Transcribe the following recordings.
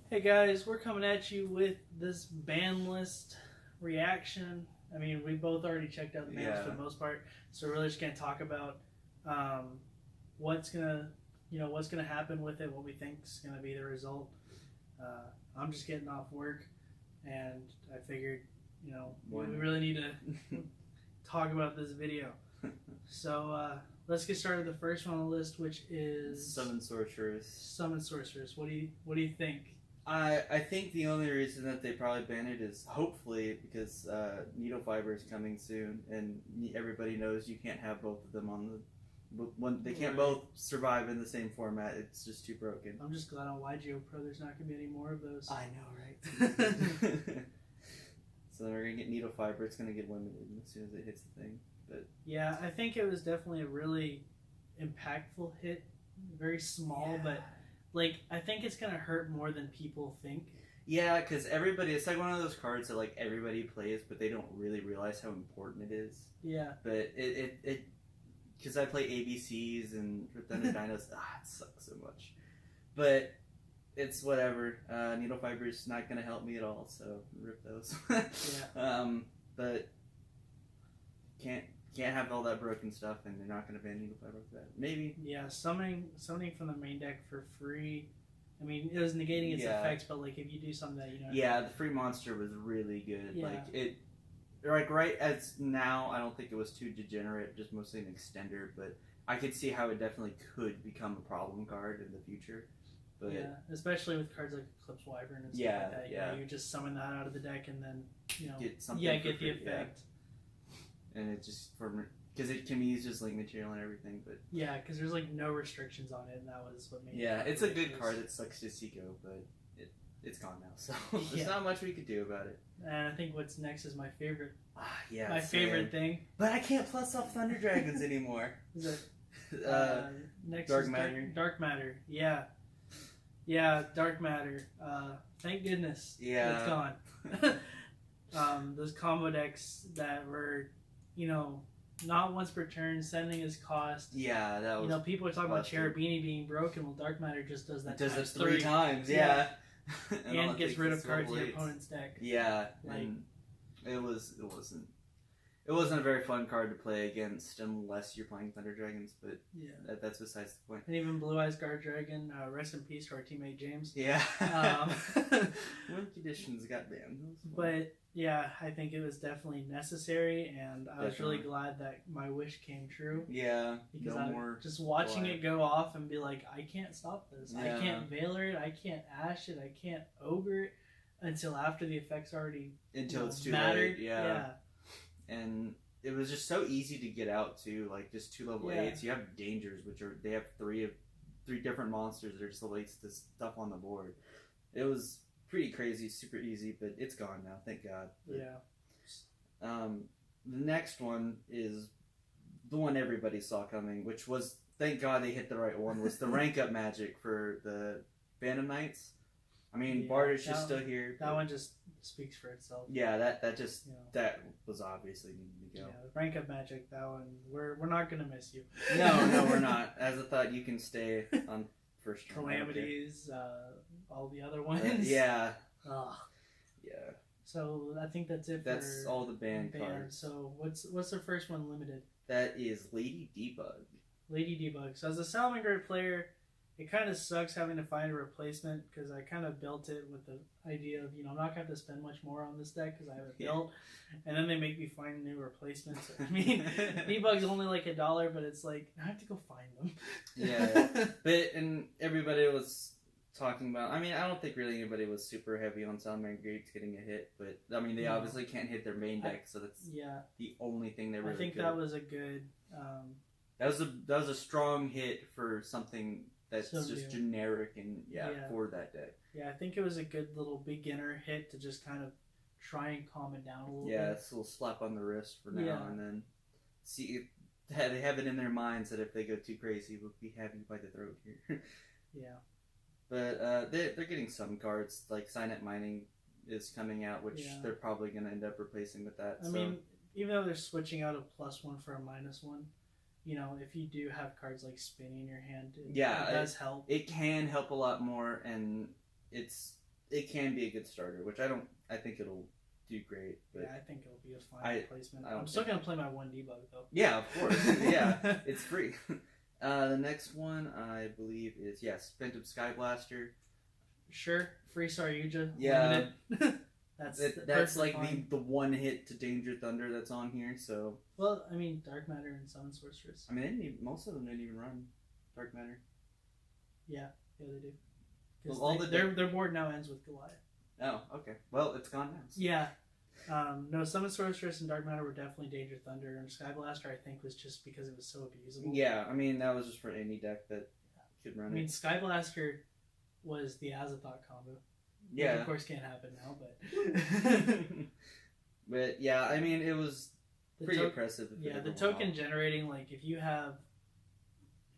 Hey guys, we're coming at you with this ban list reaction. I mean, we both already checked out the ban list for the most part, so we're really just gonna talk about what's gonna happen with it, what we think is gonna be the result. I'm just getting off work, and I figured, we really need to talk about this video. So let's get started with the first one on the list, which is Summon Sorcerers. Summon Sorcerers. What do you think? I think the only reason that they probably banned it is hopefully because Needle Fiber is coming soon, and everybody knows you can't have both of them on the. They can't both survive in the same format. It's just too broken. I'm just glad on YGO Pro there's not going to be any more of those. I know, right? So we're going to get Needle Fiber. It's going to get limited as soon as it hits the thing. But yeah, I think it was definitely a really impactful hit. Very small, but I think it's going to hurt more than people think. Yeah, because it's like one of those cards that like everybody plays, but they don't really realize how important it is. Yeah. But it because I play ABCs and Thunder Dinos, it sucks so much. But it's whatever. Needle Fiber is not going to help me at all, so rip those. Yeah. But can't have all that broken stuff, and they're not going to ban Needle Fiber with that. Maybe. Yeah, summoning from the main deck for free. I mean, it was negating its effects, but if you do something that Yeah, the free monster was really good. Yeah. Right as now, I don't think it was too degenerate, just mostly an extender, but I could see how it definitely could become a problem card in the future. But yeah, especially with cards like Eclipse Wyvern and stuff like that. Yeah, you just summon that out of the deck and then get something. Get the effect. Yeah. And it just because it can be used as link material and everything, but yeah, because there's no restrictions on it, and that was what made it. Yeah, it's a good card. It sucks to see go, but it's gone now, so there's not much we could do about it. And I think what's next is my favorite. My favorite thing. But I can't plus off Thunder Dragons anymore. Is it? Next Dark is Matter. Dark Matter. Yeah. Yeah, Dark Matter. Thank goodness. Yeah. It's gone. Those combo decks that were, not once per turn, sending as cost. Yeah, that was. People are talking about Cherubini being broken. Well, Dark Matter just does that. It does it 3 times. Yeah. And gets rid of cards in your opponent's deck. Yeah, and it wasn't a very fun card to play against unless you're playing Thunder Dragons. But yeah, that's besides the point. And even Blue Eyes Guard Dragon, rest in peace to our teammate James. Yeah. When conditions got banned. But yeah, I think it was definitely necessary, and I was really glad that my wish came true. Yeah. Because just watching it go off and be like, I can't stop this. Yeah. I can't Veiler it. I can't Ash it. I can't Ogre it until after the effects already it's too mattered. Late. Yeah. And it was just so easy to get out too. Like just 2 level 8s. You have dangers, they have 3 different monsters that are just the latest stuff on the board. It was pretty crazy, super easy, but it's gone now, thank God. But, the next one is the one everybody saw coming, which was, thank God they hit the right one, was the rank up magic for the Phantom Knights. I mean, Barter's just still here. That one just speaks for itself. Yeah, that was obviously needed to go. Yeah, the rank up magic, that one, we're not gonna miss you. No, we're not. As a thought, you can stay on first turn. Calamities, all the other ones. Yeah. Yeah. So I think that's it. That's all the banned cards. So what's the first one limited? That is Lady Debug. Lady Debug. So as a Salamander player, it kind of sucks having to find a replacement because I kind of built it with the idea of, I'm not going to have to spend much more on this deck because I have it built. And then they make me find new replacements. I mean, Debug's only $1, but it's like, I have to go find them. Yeah. And everybody was talking about, I mean, I don't think really anybody was super heavy on Salamander Greeks getting a hit, but I mean, they obviously can't hit their main deck, so that's the only thing they really I think that was a good... that was a strong hit for something that's just generic and for that deck. Yeah, I think it was a good little beginner hit to just kind of try and calm it down a little bit. Yeah, it's a little slap on the wrist for now, and then see they have it in their minds that if they go too crazy, we'll be having by the throat here. Yeah. But they're getting some cards, like Signet Mining is coming out, which they're probably going to end up replacing with that. I mean, even though they're switching out a +1 for a -1, if you do have cards like Spinny in your hand, it does help. It can help a lot more, and it's it can be a good starter, which I think it'll do great. But yeah, I think it'll be a fine replacement. I'm still think... gonna play my one debug though. Yeah, of course. Yeah, it's free. The next one I believe is Phantom Sky Blaster. Sure, free Saryuja. Yeah, that's like the one hit to Danger Thunder that's on here. So well, I mean, Dark Matter and Summon Sorceress. I mean, most of them didn't even run Dark Matter. Yeah, they do. Because well, their board now ends with Goliath. Oh, okay. Well, it's gone now. So. Yeah. No, Summon Sorceress and Dark Matter were definitely Danger Thunder, and Sky Blaster I think was just because it was so abusable. Yeah, I mean that was just for any deck that could run it. I mean, Sky Blaster was the Azathoth combo. Yeah. Which of course can't happen now, but... but yeah, I mean it was pretty impressive. Yeah, the token generating, like if you have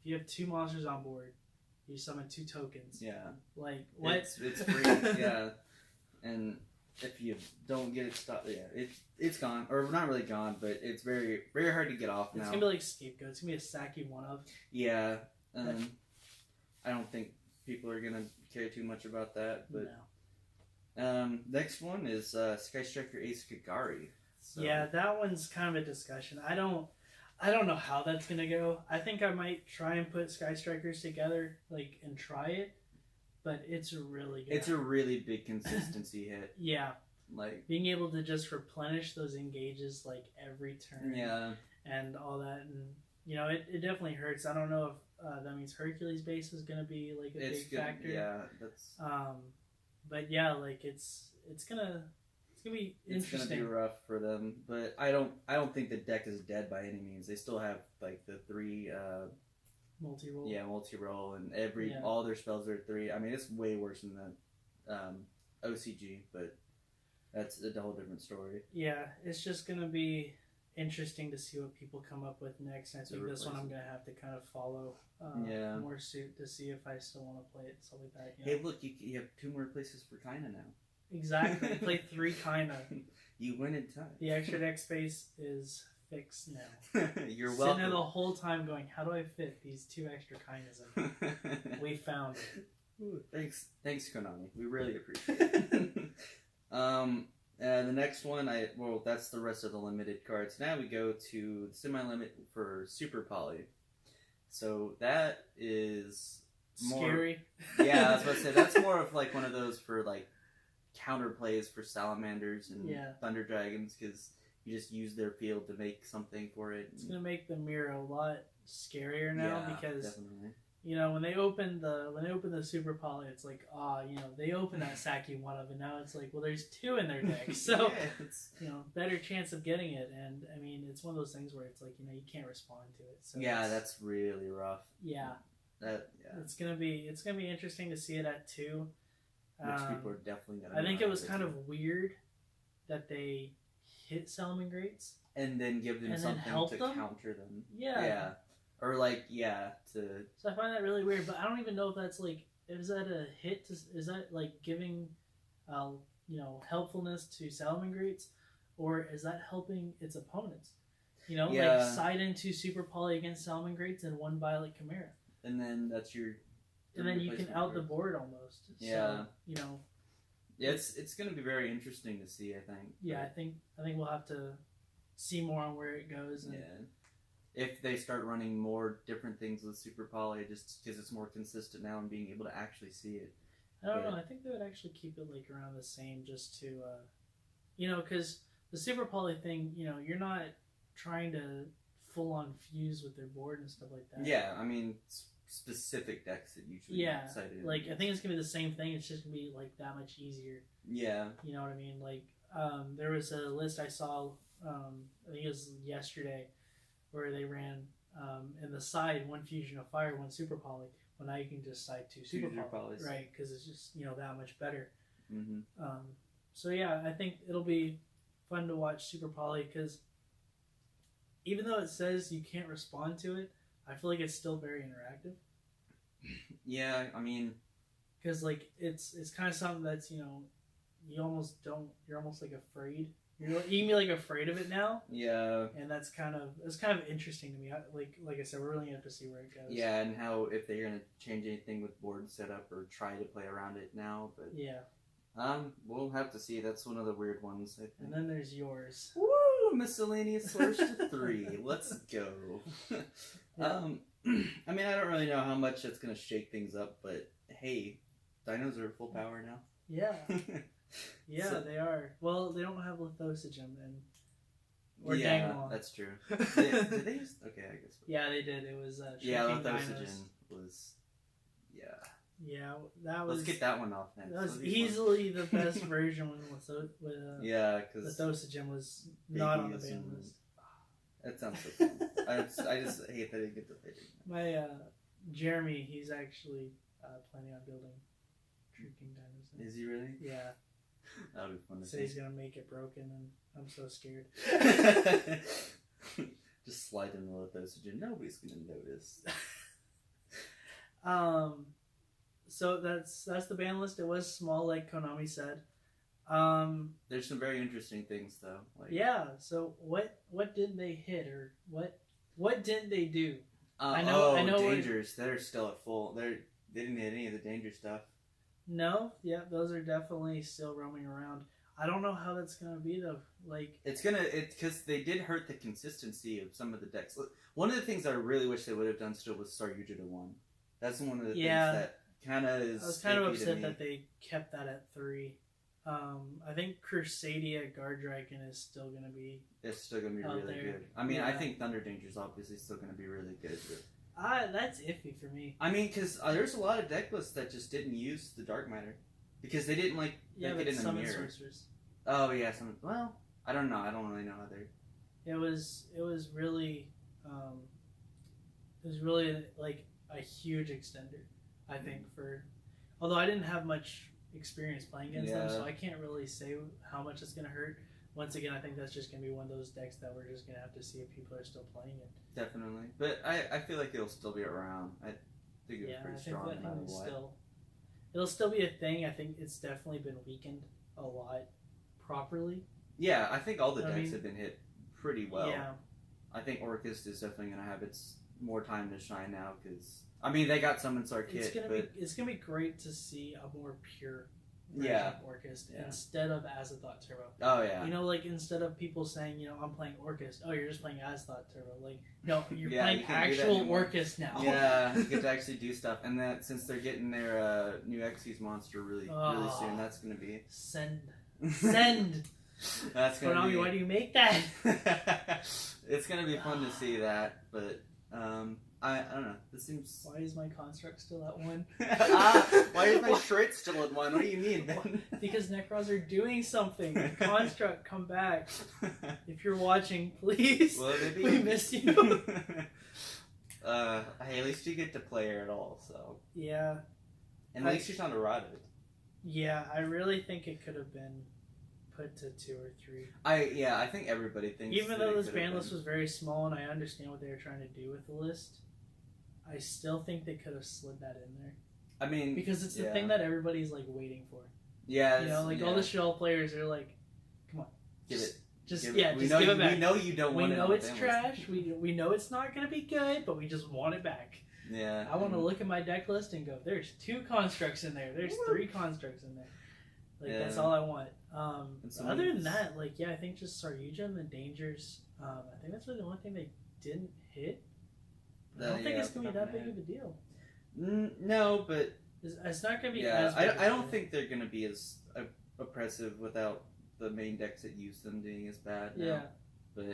2 monsters on board, you summon 2 tokens. Yeah. Like what? It's free. Yeah. And if you don't get it stopped, it's gone, or not really gone, but it's very very hard to get off now. It's gonna be like Scapegoat. It's gonna be a Saki one of. Yeah. I don't think people are gonna care too much about that, but no. Next one is Sky Striker Ace Kagari. So. Yeah, that one's kind of a discussion. I don't know how that's gonna go. I think I might try and put Sky Strikers together, like, and try it, but it's really good. It's a really big consistency hit. Yeah, like being able to just replenish those engages like every turn. Yeah, and all that, and it definitely hurts. I don't know if that means Hercules base is gonna be like a big factor. Yeah, that's. But yeah, like it's gonna be interesting. It's gonna be rough for them, but I don't think the deck is dead by any means. They still have like the 3 multi-roll. Yeah, multi-roll, and all their spells are 3. I mean, it's way worse than the OCG, but that's a whole different story. Yeah, it's just gonna be interesting to see what people come up with next. I think this one I'm gonna have to kind of follow more suit to see if I still want to play it and stuff like that. Hey, look, you have 2 more places for Kaina now. Exactly. Play 3 Kaina. You win in time. The extra deck space is fixed now. You're welcome. Sitting there the whole time going, how do I fit these 2 extra Kainas in? We found it. Ooh, thanks, Konami. We really appreciate it. The next one, that's the rest of the limited cards. Now we go to the semi-limit for Super Poly. So that is more... Scary. Yeah, I was about to say, that's more of like one of those for like counterplays for Salamanders and Thunder Dragons, because you just use their field to make something for it. It's going to make the mirror a lot scarier now, because definitely. When they open the Super Poly, it's like, they open that Saki one of, and now it's like, well, there's 2 in their deck, so better chance of getting it. And I mean, it's one of those things where it's like, you can't respond to it. So that's really rough. Yeah, it's gonna be interesting to see it at 2. Which people are definitely gonna. I think it was kind of weird that they hit Salamangreats and then give them something to counter them. Yeah. Or to. So I find that really weird, but I don't even know if that's like, is that a hit? Is that like giving, helpfulness to Salamangreats, or is that helping its opponents? Like side into Super Poly against Salamangreats and 1 Violet Chimera. And then that's your. And then you can out the board almost. Yeah. So, Yeah, it's going to be very interesting to see, I think. Yeah, I think we'll have to see more on where it goes. And if they start running more different things with Super Poly, just because it's more consistent now and being able to actually see it. I don't know. I think they would actually keep it like around the same, just to, because the Super Poly thing, you're not trying to full on fuse with their board and stuff like that. Yeah, I mean, specific decks that usually cited. Like I think it's gonna be the same thing. It's just gonna be like that much easier. Yeah. You know what I mean? Like, there was a list I saw. I think it was yesterday, where they ran in the side 1 Fusion of Fire, 1 Super Poly. Well, now you can just side 2 Super Polys, right? Because it's just that much better. Mm-hmm. So yeah, I think it'll be fun to watch Super Poly, because even though it says you can't respond to it, I feel like it's still very interactive. Yeah, I mean, because like it's kind of something that's you almost don't. You're almost like afraid. You can be like afraid of it now. Yeah. And it's kind of interesting to me. Like I said, we're really gonna have to see where it goes. Yeah, and how if they're gonna change anything with board setup or try to play around it now, but yeah. We'll have to see. That's one of the weird ones, I think. And then there's yours. Woo! Miscellaneous source to 3. Let's go. I mean, I don't really know how much that's going to shake things up, but hey, dinos are full power now. Yeah. Yeah, So- they are. Well, they don't have Lithosagem and or yeah, Dangalon. that's true. Did they use... Okay, I guess. Yeah, they did. It was Yeah, shrinking Lithosagem dinos. was... Yeah. Yeah, that was. Let's get that one off then. That was That'll be fun. easily the best version with Yeah, because Lithosagem was not on the babies ban and- list. that sounds so fun. I just hate that I didn't get to play it. My Jeremy, he's actually planning on building shrinking dinos. Is he really? Yeah, That'll be fun to so see. he's gonna make it broken, and I'm so scared. Just slide in the Lithosagem. Nobody's gonna notice. So that's the ban list. It was small, like Konami said. There's some very interesting things though. Like, Yeah. So what didn't they hit, or what didn't they do? I know. know we're- Dangers. They're still at full. They didn't hit any of the danger stuff. No. Yeah, those are definitely still roaming around. I don't know how that's gonna be though. Like, It's because they did hurt the consistency of some of the decks. Look, one of the things I really wish they would have done still was Saryuja to 1. That's one of the Yeah. things that kind of is. I was kind of iffy to upset me. that they kept that at 3. I think Crusadia Guard Dragon is still gonna be. It's still gonna be out really there. good. I mean, I Yeah. think Thunder Danger's obviously still gonna be really good. But, That's iffy for me. I mean, because there's a lot of deck lists that just didn't use the Dark Matter because they didn't like Yeah, make but it in the summon mirror. sorcerers. Oh yeah, well, I don't know. I don't really know either. It was really like a huge extender, I think, for although I didn't have much experience playing against them, Yeah. so I can't really say how much it's gonna hurt. Once again, I think that's just gonna be one of those decks that we're just gonna have to see if people are still playing it. Definitely, but I feel like it'll still be around. I think it's Yeah, I pretty think strong that no matter thing is what. it'll still be a thing. I think it's definitely been weakened a lot properly. Yeah, I think all the I decks mean- have been hit pretty well. Yeah. I think Orcust is definitely gonna have its more time to shine now because I mean they got Summon Sar It's Kit, gonna but be great to see a more pure version Yeah. of Orcust Yeah. instead of Azathoth Turbo. oh yeah, You know, like instead of people saying, I'm playing Orcust, oh, you're just playing Azathoth Turbo. Like, no, you're Yeah, playing you can't do that actual anymore. Orcust now. yeah, you get to actually do stuff, and that since they're getting their new Xyz monster really soon, that's gonna be Send. that's gonna Konami, be why do you make that? it's gonna be fun to see that, but I don't know. This seems. Why is my construct still at 1? Why is my shirt still at 1? What do you mean, Ben? Because Necrons are doing something. Construct, come back. If you're watching, please. Well, maybe We miss you. Hey, at least you get to play her at all, so. Yeah. And at least she's not erotic. Yeah, I really think it could have been put to 2 or 3. I think everybody thinks. Even that though it this could have ban list been. was very small and I understand what they were trying to do with the list, I still think they could have slid that in there. I mean, Because it's the yeah. thing that everybody's like waiting for. Yeah, You know, like all the shell players are like, come on. give it. Just Give yeah, it. just give it back. We know you don't We want it. know on the it's ban trash. list. We know it's not going to be good, but we just want it back. Yeah. I want to look at my deck list and go, there's 2 constructs in there. There's 3 constructs in there. Like, Yeah. that's all I want. And so Other than it's- that, like, yeah, I think just Saryuja and the Dangers, I think that's really the only thing they didn't hit. I don't think it's going to be that big of a deal. No, but It's not going to be yeah, as big of a I don't deal. think they're going to be as oppressive without the main decks that use them being as bad. Now. Yeah. But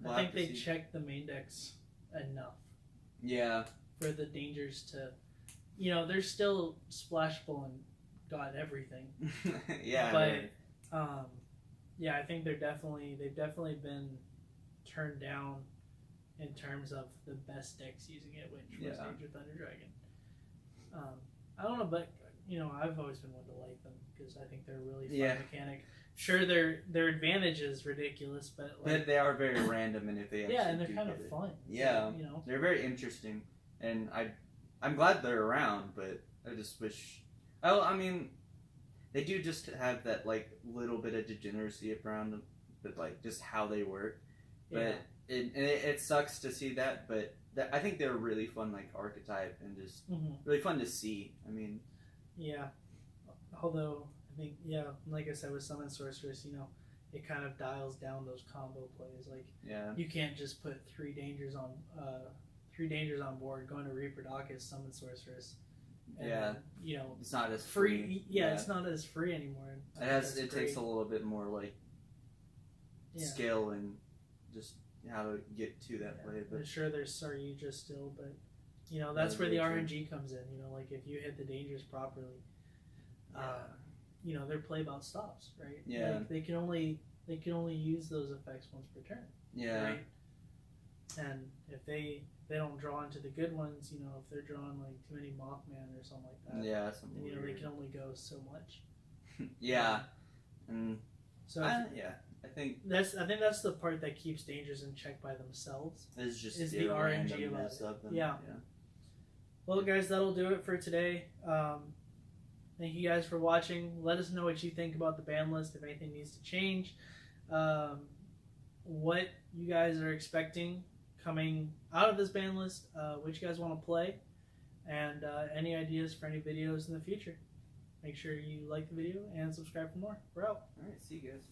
we'll I think have to they see. checked the main decks enough Yeah. for the Dangers to, they're still splashable and got everything. Yeah. But yeah, I think they've definitely been turned down in terms of the best decks using it, which was Yeah. Danger Thunder Dragon. I don't know, but I've always been one to like them because I think they're a really fun Yeah. mechanic. Sure, their advantage is ridiculous, but But they are very random, and if they actually yeah, and they're do kind get of it. fun. Yeah. So, They're very interesting, and I'm glad they're around, but I just wish. Oh, I mean, they do just have that like little bit of degeneracy around them, but like just how they work. But yeah. it sucks to see that, but I think they're really fun, like archetype, and just Mhm. really fun to see. I mean, Yeah. Although I think, yeah, like I said with Summon Sorceress, you know, it kind of dials down those combo plays. Like, you can't just put three dangers on board, going to Reaper Docket, Summon Sorceress. And then, you know, it's not as free. Yeah, it's not as free anymore. It takes a little bit more like skill and just how to get to that play. But I'm sure there's Saryuja still, but you know, that's where the RNG comes in. You know, like if you hit the dangers properly, you know, their play about stops, right? Yeah. Like they can only use those effects once per turn. Yeah. Right. And if they don't draw into the good ones, you know, if they're drawing like too many Mothman or something like that, then, you know, they can only go so much. Yeah. And so I think that's the part that keeps dangers in check by themselves. Is just the RNG about it. Yeah. Well, guys, that'll do it for today. Thank you guys for watching. Let us know what you think about the ban list, if anything needs to change. What you guys are expecting coming out of this ban list, what you guys want to play, and any ideas for any videos in the future. Make sure you like the video and subscribe for more. We're out. Alright, see you guys.